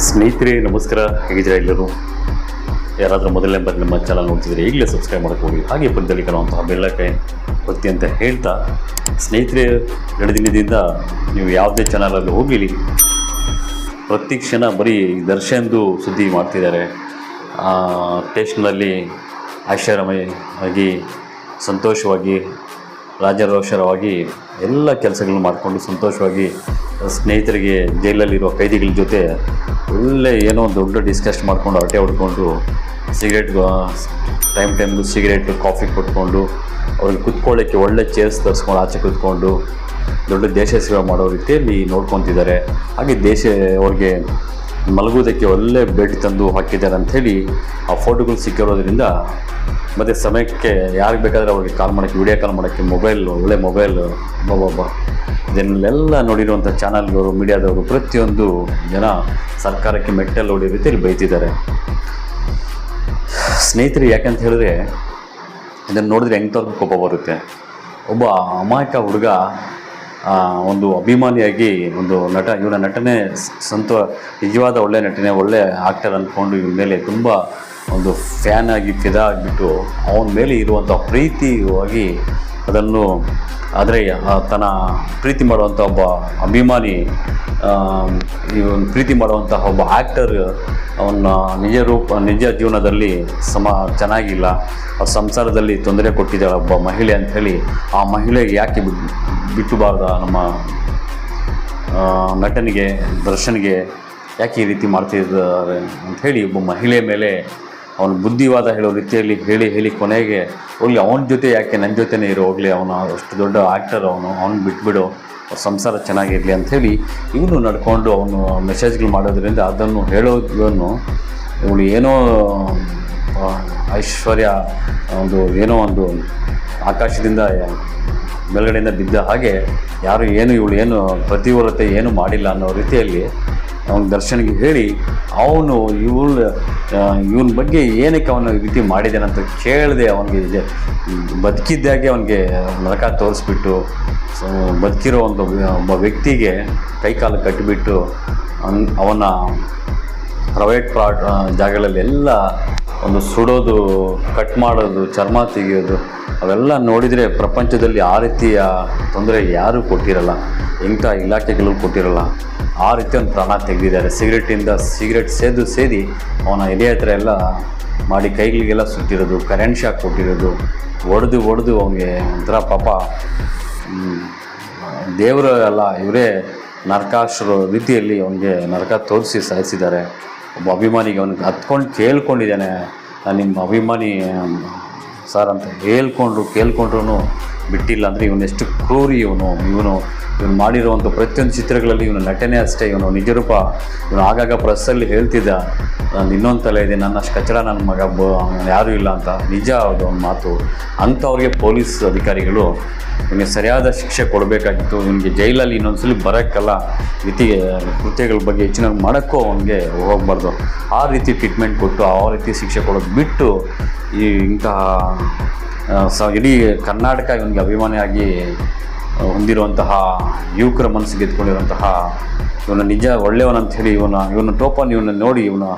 ಸ್ನೇಹಿತರೆ ನಮಸ್ಕಾರ, ಹೇಗಿದ್ದೀರಾ ಎಲ್ಲರೂ? ಯಾರಾದರೂ ಮೊದಲನೇ ಬಾರಿ ನಮ್ಮ ಚಾನಲ್ ನೋಡ್ತಿದ್ರೆ ಈಗಲೇ ಸಬ್ಸ್ಕ್ರೈಬ್ ಮಾಡ್ಕೊಳ್ಳಿ, ಹಾಗೆ ಪಕ್ಕದಲ್ಲಿ ಕಾಣುವಂತಹ ಬೆಲ್ಲೈಕನ್ ಒತ್ತಿ ಅಂತ ಹೇಳ್ತಾ, ಸ್ನೇಹಿತರೆ ಎರಡು ದಿನದಿಂದ ನೀವು ಯಾವುದೇ ಚಾನಲಲ್ಲಿ ಹೋಗಲಿ ಪ್ರತಿ ಕ್ಷಣ ಬರೀ ದರ್ಶನ್ದು ಸುದ್ದಿ ಮಾಡ್ತಿದ್ದಾರೆ. ಸ್ಟೇಷನ್ನಲ್ಲಿ ಐಷಾರಾಮಿಯಾಗಿ ಸಂತೋಷವಾಗಿ ರಾಜಾರೋಷರವಾಗಿ ಎಲ್ಲ ಕೆಲಸಗಳನ್ನು ಮಾಡಿಕೊಂಡು ಸಂತೋಷವಾಗಿ ಸ್ನೇಹಿತರಿಗೆ ಜೈಲಲ್ಲಿರೋ ಕೈದಿಗಳ ಜೊತೆ ಒಳ್ಳೆ ಏನೋ ದೊಡ್ಡ ಡಿಸ್ಕಸ್ ಮಾಡಿಕೊಂಡು ಹರಟೆ ಹೊಡ್ಕೊಂಡು ಸಿಗರೇಟ್ ಟೈಮ್ಗೂ ಸಿಗರೇಟ್ ಕಾಫಿ ಕೊಟ್ಕೊಂಡು ಅವ್ರಿಗೆ ಕುತ್ಕೊಳ್ಳೋಕ್ಕೆ ಒಳ್ಳೆ ಚೇರ್ಸ್ ತರಿಸ್ಕೊಂಡು ಆಚೆ ಕೂತ್ಕೊಂಡು ದೊಡ್ಡ ದೇಶ ಸೇವೆ ಮಾಡೋ ರೀತಿಯಲ್ಲಿ ನೋಡ್ಕೊತಿದ್ದಾರೆ. ಹಾಗೆ ದೇಶ ಅವ್ರಿಗೆ ಮಲಗೋದಕ್ಕೆ ಒಳ್ಳೆ ಬೆಡ್ ತಂದು ಹಾಕಿದ್ದಾರೆ ಅಂಥೇಳಿ ಆ ಫೋಟೋಗಳು ಸಿಕ್ಕಿರೋದ್ರಿಂದ ಮತ್ತು ಸಮಯಕ್ಕೆ ಯಾರಿಗೆ ಬೇಕಾದರೆ ಅವ್ರಿಗೆ ಕಾಲ್ ಮಾಡೋಕ್ಕೆ, ವಿಡಿಯೋ ಕಾಲ್ ಮಾಡೋಕ್ಕೆ ಒಳ್ಳೆ ಮೊಬೈಲ್ ಇದನ್ನೆಲ್ಲ ನೋಡಿರುವಂಥ ಚಾನಲ್ಗಳು, ಮೀಡಿಯಾದವರು ಪ್ರತಿಯೊಂದು ಜನ ಸರ್ಕಾರಕ್ಕೆ ಮೆಟ್ಟಲು ಹೊಡೆಯೋ ರೀತಿಯಲ್ಲಿ ಬೈತಿದ್ದಾರೆ. ಸ್ನೇಹಿತರು, ಯಾಕಂತ ಹೇಳಿದ್ರೆ ಇದನ್ನು ನೋಡಿದ್ರೆ ಹೆಂಗೆ ಕೋಪ ಬರುತ್ತೆ. ಒಬ್ಬ ಅಮಾಯಕ ಹುಡುಗ ಒಂದು ಅಭಿಮಾನಿಯಾಗಿ ಒಂದು ಇವನ ನಟನೆ ನಿಜವಾದ ಒಳ್ಳೆ ನಟನೆ, ಒಳ್ಳೆ ಆ್ಯಕ್ಟರ್ ಅಂದ್ಕೊಂಡು ಇವನ ಮೇಲೆ ತುಂಬ ಒಂದು ಫ್ಯಾನ್ ಆಗಿ ಫಿದಾ ಆಗಿಬಿಟ್ಟು ಅವನ ಮೇಲೆ ಇರುವಂಥ ಪ್ರೀತಿಯಾಗಿ ಅದನ್ನು ಆದರೆ ತನ್ನ ಪ್ರೀತಿ ಮಾಡುವಂಥ ಒಬ್ಬ ಅಭಿಮಾನಿ, ಇವನು ಪ್ರೀತಿ ಮಾಡುವಂತಹ ಒಬ್ಬ ಆ್ಯಕ್ಟರ್ ಅವನ ನಿಜ ಜೀವನದಲ್ಲಿ ಚೆನ್ನಾಗಿಲ್ಲ, ಅವ್ರ ಸಂಸಾರದಲ್ಲಿ ತೊಂದರೆ ಕೊಟ್ಟಿದ್ದಾಳೆ ಒಬ್ಬ ಮಹಿಳೆ ಅಂಥೇಳಿ ಆ ಮಹಿಳೆಗೆ ಯಾಕೆ ಬಿಟ್ಟುಬಾರ್ದ ನಮ್ಮ ನಟನಿಗೆ, ದರ್ಶನ್ಗೆ ಯಾಕೆ ಈ ರೀತಿ ಮಾಡ್ತಿದ್ದಾರೆ ಅಂಥೇಳಿ ಒಬ್ಬ ಮಹಿಳೆಯ ಮೇಲೆ ಅವನು ಬುದ್ಧಿವಾದ ಹೇಳೋ ರೀತಿಯಲ್ಲಿ ಹೇಳಿ ಕೊನೆಗೆ ಹೋಗಲಿ ಅವನ ಜೊತೆ ಯಾಕೆ ನನ್ನ ಜೊತೆನೇ ಇರೋ, ಹೋಗಲಿ ಅವನು ಅಷ್ಟು ದೊಡ್ಡ ಆ್ಯಕ್ಟರ್, ಅವನು ಬಿಟ್ಬಿಡು, ಅವ್ರ ಸಂಸಾರ ಚೆನ್ನಾಗಿರಲಿ ಅಂಥೇಳಿ ಇವನು ನಡ್ಕೊಂಡು ಅವನು ಮೆಸೇಜ್ಗಳು ಮಾಡೋದ್ರಿಂದ ಅದನ್ನು ಹೇಳೋದನ್ನು ಇವಳು ಏನೋ ಐಶ್ವರ್ಯ ಏನೋ ಒಂದು ಆಕಾಶದಿಂದ ಮೇಲ್ಗಡೆಯಿಂದ ಬಿದ್ದ ಹಾಗೆ ಇವಳು ಏನು ಪ್ರತಿವರತೆ ಏನು ಮಾಡಿಲ್ಲ ಅನ್ನೋ ರೀತಿಯಲ್ಲಿ ಅವನ ದರ್ಶನ್ಗೆ ಹೇಳಿ ಇವನ ಬಗ್ಗೆ ಏನಕ್ಕೆ ಅವನು ಈ ರೀತಿ ಮಾಡಿದ್ದಾನಂತ ಕೇಳದೆ ಅವನಿಗೆ ಬದುಕಿದ್ದಾಗೆ ಅವನಿಗೆ ನರಕ ತೋರಿಸ್ಬಿಟ್ಟು ಬದುಕಿರೋ ಒಬ್ಬ ವ್ಯಕ್ತಿಗೆ ಕೈಕಾಲು ಕಟ್ಟಿಬಿಟ್ಟು ಅವನ ಪ್ರೈವೇಟ್ ಜಾಗಗಳಲ್ಲೆಲ್ಲ ಒಂದು ಸುಡೋದು, ಕಟ್ ಮಾಡೋದು, ಚರ್ಮ ತೆಗೆಯೋದು ಅವೆಲ್ಲ ನೋಡಿದರೆ ಪ್ರಪಂಚದಲ್ಲಿ ಆ ರೀತಿಯ ತೊಂದರೆ ಯಾರೂ ಕೊಟ್ಟಿರಲ್ಲ, ಇಂಥ ಇಲಾಖೆಗಳು ಕೊಟ್ಟಿರಲ್ಲ. ಆ ರೀತಿ ಒಂದು ಪ್ರಾಣ ತೆಗೆದಿದ್ದಾರೆ. ಸಿಗರೇಟ್ ಸೇದಿ ಅವನ ಎದೆ ಹತ್ರ ಎಲ್ಲ ಮಾಡಿ ಕೈಗಳಿಗೆಲ್ಲ ಸುಟ್ಟಿರೋದು, ಕರೆಂಟ್ ಶಾಕ್ ಕೊಟ್ಟಿರೋದು, ಹೊಡೆದು ಅವನಿಗೆ ಒಂಥರ ಪಾಪ ದೇವರು ಅಲ್ಲ ಇವರೇ ನರಕಾಸುರ ರೀತಿಯಲ್ಲಿ ಅವನಿಗೆ ನರಕ ತೋರಿಸಿ ಸಾಯಿಸಿದ್ದಾರೆ. ಒಬ್ಬ ಅಭಿಮಾನಿಗೆ ಅವನಿಗೆ ಹತ್ಕೊಂಡು ಕೇಳ್ಕೊಂಡಿದ್ದಾನೆ, ನಾನು ನಿಮ್ಮ ಅಭಿಮಾನಿ ಸರ್ ಅಂತ ಕೇಳ್ಕೊಂಡ್ರು ಬಿಟ್ಟಿಲ್ಲ. ಅಂದರೆ ಇವನೆಷ್ಟು ಕ್ರೂರಿ ಇವನು ಮಾಡಿರುವಂಥ ಪ್ರತಿಯೊಂದು ಚಿತ್ರಗಳಲ್ಲಿ ಇವನು ನಟನೆ ಅಷ್ಟೇ, ಇವನು ನಿಜರೂಪ. ಇವನು ಆಗಾಗ ಪ್ರೆಸ್ಸಲ್ಲಿ ಹೇಳ್ತಿದ್ದ, ನಾನು ಇನ್ನೊಂದು ತಲೆ ಇದೆ, ನನ್ನಷ್ಟು ಕಚಡ ನನ್ನ ಮಗ ಯಾರೂ ಇಲ್ಲ ಅಂತ. ನಿಜ ಅದು ಒಂದು ಮಾತು. ಅಂಥವ್ರಿಗೆ ಪೊಲೀಸ್ ಅಧಿಕಾರಿಗಳು ಇವನಿಗೆ ಸರಿಯಾದ ಶಿಕ್ಷೆ ಕೊಡಬೇಕಾಗಿತ್ತು. ಇವನಿಗೆ ಜೈಲಲ್ಲಿ ಇನ್ನೊಂದ್ಸಲಿ ಬರೋಕ್ಕಲ್ಲ, ಕೃತ್ಯಗಳ ಬಗ್ಗೆ ಹೆಚ್ಚಿನ ಮಾಡೋಕ್ಕೂ ಅವನಿಗೆ ಹೋಗಬಾರ್ದು. ಆ ರೀತಿ ಟ್ರೀಟ್ಮೆಂಟ್ ಕೊಟ್ಟು ಆ ರೀತಿ ಶಿಕ್ಷೆ ಕೊಡೋದು ಬಿಟ್ಟು ಇಂತಹ ಇಡೀ ಕರ್ನಾಟಕ ಇವನಿಗೆ ಅಭಿಮಾನಿಯಾಗಿ ಹೊಂದಿರುವಂತಹ ಯುವಕರ ಮನಸ್ಸಿಗೆ ಎತ್ಕೊಂಡಿರುವಂತಹ ಇವನು ನಿಜ ಒಳ್ಳೆಯವನಂಥೇಳಿ ಇವನು ಟೋಪನ್ ನೋಡಿ ಇವನು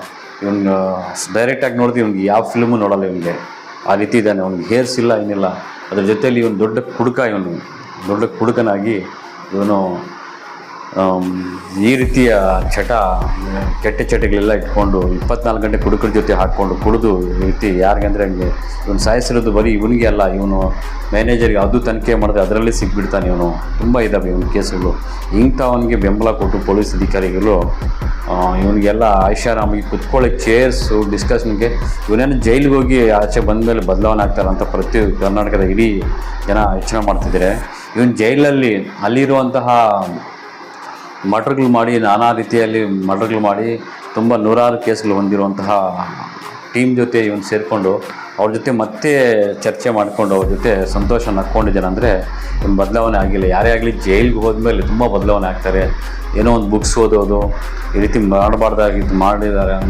ಡೈರೆಕ್ಟಾಗಿ ನೋಡಿದ್ರೆ ಇವನಿಗೆ ಯಾವ ಫಿಲ್ಮು ನೋಡಲ್ಲ. ಇವನಿಗೆ ಆ ರೀತಿ ಇದ್ದಾನೆ. ಅವ್ನಿಗೆ ಹೇರ್ಸ್ ಇಲ್ಲ, ಏನಿಲ್ಲ. ಅದ್ರ ಜೊತೆಯಲ್ಲಿ ಇವನು ದೊಡ್ಡ ಕುಡುಕನಾಗಿ ಇವನು ಈ ರೀತಿಯ ಕೆಟ್ಟ ಚಟಗಳೆಲ್ಲ ಇಟ್ಕೊಂಡು 24 ಗಂಟೆ ಕುಡುಕರ ಜೊತೆ ಹಾಕ್ಕೊಂಡು ಕುಡಿದು ಈ ರೀತಿ ಯಾರಿಗಂದರೆ ಹಂಗೆ ಇವನು ಸಾಯಿಸಿರೋದು ಬರೀ ಇವನಿಗೆ ಅಲ್ಲ, ಇವನು ಮ್ಯಾನೇಜರ್ಗೆ ಅದು ತನಿಖೆ ಮಾಡಿದ್ರೆ ಅದರಲ್ಲಿ ಸಿಕ್ಬಿಡ್ತಾನೆ. ಇವನು ತುಂಬ ಇದ್ದಾವೆ ಇವನ ಕೇಸುಗಳು. ಇಂಥವನಿಗೆ ಬೆಂಬಲ ಕೊಟ್ಟು ಪೊಲೀಸ್ ಅಧಿಕಾರಿಗಳು ಇವನಿಗೆಲ್ಲ ಐಷಾರಾಮಿಗೆ ಕುತ್ಕೊಳ್ಳೋಕ್ಕೆ ಚೇರ್ಸು ಡಿಸ್ಕಷನ್ಗೆ ಇವನೇನು ಜೈಲಿಗೆ ಹೋಗಿ ಆಚೆ ಬಂದ ಮೇಲೆ ಬದಲಾವಣೆ ಆಗ್ತಾರಂತ ಕರ್ನಾಟಕದ ಇಡೀ ಜನ ಯೋಚನೆ ಮಾಡ್ತಿದ್ದಾರೆ. ಇವನು ಜೈಲಲ್ಲಿ ಅಲ್ಲಿರುವಂತಹ ಮರ್ಡರ್ಗಳು ಮಾಡಿ, ನಾನಾ ರೀತಿಯಲ್ಲಿ ಮರ್ಡರ್ಗಳು ಮಾಡಿ ತುಂಬ ನೂರಾರು ಕೇಸ್ಗಳು ಹೊಂದಿರುವಂತಹ ಟೀಮ್ ಜೊತೆ ಇವನು ಸೇರಿಕೊಂಡು ಅವ್ರ ಜೊತೆ ಮತ್ತೆ ಚರ್ಚೆ ಮಾಡಿಕೊಂಡು ಅವ್ರ ಜೊತೆ ಸಂತೋಷ ನಕ್ಕೊಂಡಿದ್ದಾನೆ ಅಂದರೆ ಒಂದು ಬದಲಾವಣೆ ಆಗಿಲ್ಲ. ಯಾರೇ ಆಗಲಿ ಜೈಲಿಗೆ ಹೋದ್ಮೇಲೆ ತುಂಬ ಬದಲಾವಣೆ ಆಗ್ತಾರೆ. ಏನೋ ಒಂದು ಬುಕ್ಸ್ ಓದೋದು ಈ ರೀತಿ ಮಾಡಬಾರ್ದಾಗಿದ್ದು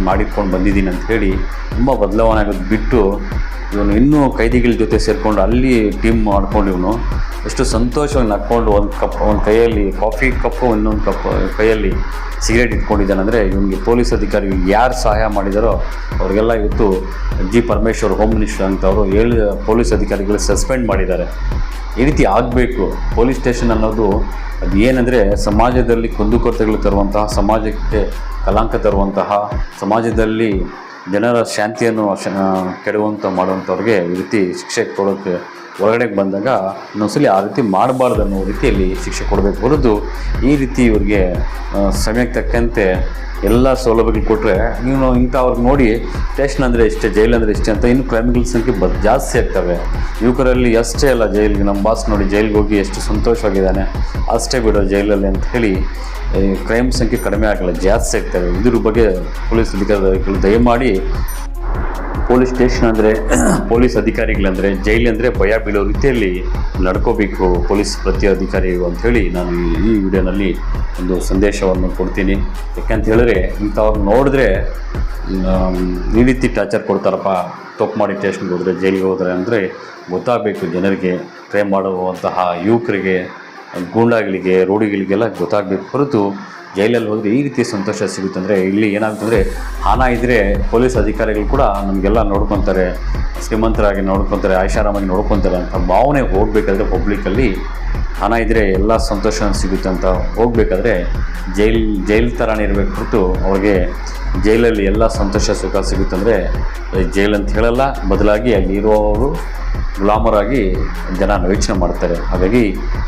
ಮಾಡಿಕೊಂಡು ಬಂದಿದ್ದೀನಿ ಅಂತ ಹೇಳಿ ತುಂಬ ಬದಲಾವಣೆ ಆಗೋದು ಬಿಟ್ಟು ಇವನು ಇನ್ನೂ ಕೈದಿಗಳ ಜೊತೆ ಸೇರಿಕೊಂಡು ಅಲ್ಲಿ ಟೀಮ್ ಮಾಡ್ಕೊಂಡು ಇವನು ಎಷ್ಟು ಸಂತೋಷವಾಗಿ ನಕ್ಕೊಂಡು ಒಂದು ಕೈಯಲ್ಲಿ ಕಾಫಿ ಕಪ್ಪು ಇನ್ನೊಂದು ಕೈಯಲ್ಲಿ ಸಿಗರೇಟ್ ಇಟ್ಕೊಂಡಿದ್ದಾನೆ ಅಂದರೆ ಇವನಿಗೆ ಪೊಲೀಸ್ ಅಧಿಕಾರಿಗಳು ಯಾರು ಸಹಾಯ ಮಾಡಿದಾರೋ ಅವರಿಗೆಲ್ಲ ಇವತ್ತು ಜಿ ಪರಮೇಶ್ವರ್ ಹೋಮ್ ಮಿನಿಸ್ಟರ್ ಅಂತವರು 7 ಪೊಲೀಸ್ ಅಧಿಕಾರಿಗಳು ಸಸ್ಪೆಂಡ್ ಮಾಡಿದ್ದಾರೆ. ಈ ರೀತಿ ಆಗಬೇಕು. ಪೊಲೀಸ್ ಸ್ಟೇಷನ್ ಅನ್ನೋದು ಅದು ಏನಂದರೆ ಸಮಾಜದಲ್ಲಿ ಕುಂದುಕೊರತೆಗಳು ತರುವಂತಹ, ಸಮಾಜಕ್ಕೆ ಕಳಂಕ ತರುವಂತಹ, ಸಮಾಜದಲ್ಲಿ ಜನರ ಶಾಂತಿಯನ್ನು ಕೆಡುವಂಥ ಮಾಡುವಂಥವ್ರಿಗೆ ಈ ರೀತಿ ಶಿಕ್ಷೆ ಕೊಡೋಕ್ಕೆ ಹೊರಗಡೆಗೆ ಬಂದಾಗ ಇನ್ನೊಂದ್ಸಲಿ ಆ ರೀತಿ ಮಾಡಬಾರ್ದು ಅನ್ನೋ ರೀತಿಯಲ್ಲಿ ಶಿಕ್ಷೆ ಕೊಡಬೇಕು ಹೊರತು ಈ ರೀತಿ ಇವ್ರಿಗೆ ಸಮಯಕ್ಕೆ ತಕ್ಕಂತೆ ಎಲ್ಲ ಸೌಲಭ್ಯಗಳು ಕೊಟ್ಟರೆ ನೀವು ಇಂಥವ್ರಿಗೆ ನೋಡಿ ಸ್ಟೇಷನ್ ಅಂದರೆ ಇಷ್ಟೇ, ಜೈಲು ಅಂದರೆ ಇಷ್ಟೇ ಅಂತ ಇನ್ನು ಕ್ರೈಮ್ಗಳ ಸಂಖ್ಯೆ ಜಾಸ್ತಿ ಆಗ್ತವೆ. ಯುವಕರಲ್ಲಿ ಅಷ್ಟೇ ಅಲ್ಲ, ಜೈಲಿಗೆ ನಮ್ಮ ಬಾಸ್ ನೋಡಿ ಜೈಲಿಗೆ ಹೋಗಿ ಎಷ್ಟು ಸಂತೋಷವಾಗಿದ್ದಾನೆ, ಅಷ್ಟೇ ಬಿಡೋ ಜೈಲಲ್ಲಿ ಅಂತ ಹೇಳಿ ಕ್ರೈಮ್ ಸಂಖ್ಯೆ ಕಡಿಮೆ ಆಗಲ್ಲ, ಜಾಸ್ತಿ ಆಗ್ತವೆ. ಇದ್ರ ಬಗ್ಗೆ ಪೊಲೀಸ್ ಅಧಿಕಾರಿಗಳು ದಯಮಾಡಿ ಪೊಲೀಸ್ ಸ್ಟೇಷನ್ ಅಂದರೆ ಪೊಲೀಸ್ ಅಧಿಕಾರಿಗಳಂದರೆ ಜೈಲಂದರೆ ಭಯ ಬೀಳೋ ರೀತಿಯಲ್ಲಿ ನಡ್ಕೋಬೇಕು ಪೊಲೀಸ್ ಪ್ರತಿ ಅಧಿಕಾರಿಗಳು ಅಂಥೇಳಿ ನಾನು ಈ ವಿಡಿಯೋನಲ್ಲಿ ಒಂದು ಸಂದೇಶವನ್ನು ಕೊಡ್ತೀನಿ. ಯಾಕಂತ ಹೇಳಿದ್ರೆ ಇಂಥವ್ರು ನೋಡಿದ್ರೆ ಈ ರೀತಿ ಟಾರ್ಚರ್ ಕೊಡ್ತಾರಪ್ಪ, ತಪ್ಪು ಮಾಡಿ ಸ್ಟೇಷನ್ಗೆ ಹೋದರೆ ಜೈಲಿಗೆ ಹೋದರೆ ಅಂದರೆ ಗೊತ್ತಾಗಬೇಕು ಜನರಿಗೆ, ಕ್ರೈಮ್ ಮಾಡುವಂತಹ ಯುವಕರಿಗೆ, ಗೂಂಡಾಗಳಿಗೆ, ರೋಡಿಗಳಿಗೆಲ್ಲ ಗೊತ್ತಾಗಬೇಕು ಹೊರತು ಜೈಲಲ್ಲಿ ಹೋದರೆ ಈ ರೀತಿ ಸಂತೋಷ ಸಿಗುತ್ತಂದರೆ ಇಲ್ಲಿ ಏನಾಗ್ತಂದರೆ ಹಣ ಇದ್ದರೆ ಪೊಲೀಸ್ ಅಧಿಕಾರಿಗಳು ಕೂಡ ನಮಗೆಲ್ಲ ನೋಡ್ಕೊತಾರೆ, ಶ್ರೀಮಂತರಾಗಿ ನೋಡ್ಕೊತಾರೆ, ಐಷಾರಾಮಾಗಿ ನೋಡ್ಕೊತಾರೆ ಅಂತ ಭಾವನೆ ಹೋಗಬೇಕಾದ್ರೆ ಪಬ್ಲಿಕ್ಕಲ್ಲಿ ಹಣ ಇದ್ದರೆ ಎಲ್ಲ ಸಂತೋಷ ಸಿಗುತ್ತೆ ಅಂತ ಹೋಗಬೇಕಾದ್ರೆ ಜೈಲ್ ಥರನೇ ಇರಬೇಕು ಹೊರತು ಅವ್ರಿಗೆ ಜೈಲಲ್ಲಿ ಎಲ್ಲ ಸಂತೋಷ ಸುಖ ಸಿಗುತ್ತಂದರೆ ಜೈಲ್ ಅಂತ ಹೇಳಲ್ಲ, ಬದಲಾಗಿ ಅಲ್ಲಿ ಇರುವವರು ಗುಲಾಮರಾಗಿ ಜನ ಯೋಚನೆ ಮಾಡ್ತಾರೆ. ಹಾಗಾಗಿ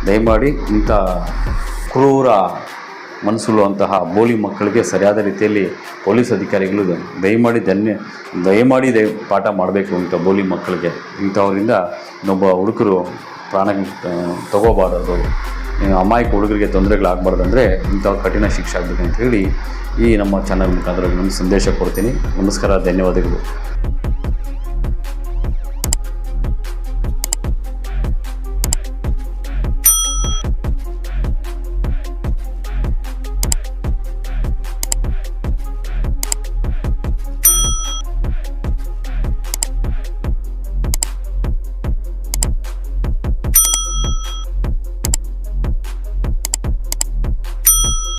ದಯಮಾಡಿ ಇಂಥ ಕ್ರೂರ ಮನಸ್ಸುಳ್ಳುವಂತಹ ಬೋಲಿ ಮಕ್ಕಳಿಗೆ ಸರಿಯಾದ ರೀತಿಯಲ್ಲಿ ಪೊಲೀಸ್ ಅಧಿಕಾರಿಗಳು ದಯಮಾಡಿ ಪಾಠ ಮಾಡಬೇಕು ಇಂಥ ಬೋಲಿ ಮಕ್ಕಳಿಗೆ. ಇಂಥವರಿಂದ ಇನ್ನೊಬ್ಬ ಹುಡುಗರು ಪ್ರಾಣ ತಗೋಬಾರ್ದು, ಅಮಾಯಕ ಹುಡುಗರಿಗೆ ತೊಂದರೆಗಳಾಗಬಾರ್ದು ಅಂದರೆ ಇಂಥ ಕಠಿಣ ಶಿಕ್ಷೆ ಆಗಬೇಕು ಅಂತ ಹೇಳಿ ಈ ನಮ್ಮ ಚಾನಲ್ ಮುಖಾಂತರ ನಾನು ಸಂದೇಶ ಕೊಡ್ತೀನಿ. ನಮಸ್ಕಾರ, ಧನ್ಯವಾದಗಳು.